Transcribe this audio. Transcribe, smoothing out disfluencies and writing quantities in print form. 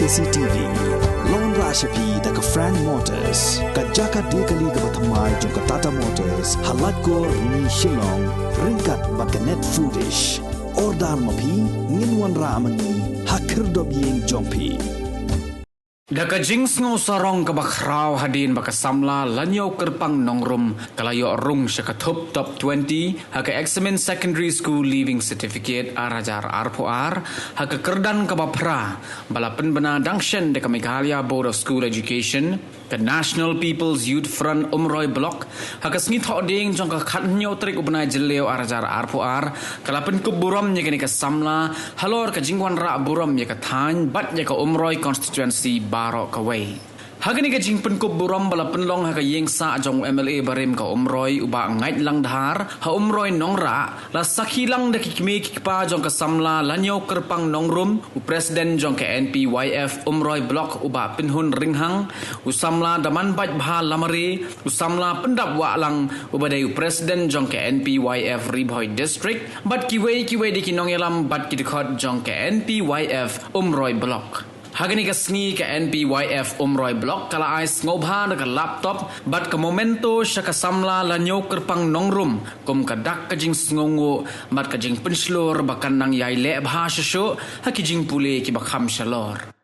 KCTV Lon Rashapi daga Frank Motors kajaka dekali ga bathamai jong Tata Motors halat ko ni Shillong ringkat bakanet foodish ordal mapi nginwan ramani hakir dob yeng jongpi Daka jings ngo sarong ka bakraw hadin baka samla lanyaw kerpang nongrum kalayo rung syakathup top 20 haka examen secondary school leaving certificate arajar arpoar haka kerdan ka bapra balapen bena dangshen deka Meghalaya Board of School Education ke National People's Youth Front Umroi Block haka sngi tho ding jong ka khatnyo trik ubnai jeleo arajar arpoar kalapen kuburam nya ka samla halor ka jingwan ra buram ya ka than bat ya ka Umroi constituency barok kawai. Hagani ka jingpen ko buram bala penlong haga yeng sa jong MLA barim ka Umroi uba ngait lang dhar ha Umroi nongra la sakhilang de kikme kikpa jong ka samla lanyo kerpang nongrum u president jong ka NPYF Umroi block uba pinhun ringhang u samla daman baj bha lamari u samla pendap wa lang uba de president jong ka NPYF Ribhoi district bat kiwei de kinong yalam bat kidkhot jong ka NPYF Umroi block Hagani ka sngi ka NPYF Umroi block kala ais ngobha na ka laptop bat ka momento siya ka samla lanyo kerpang nongrum kum ka dak ka jing sngongo bat ka jing penslor bakan nang yai le bha shasho haki jing pule ki bakham shalor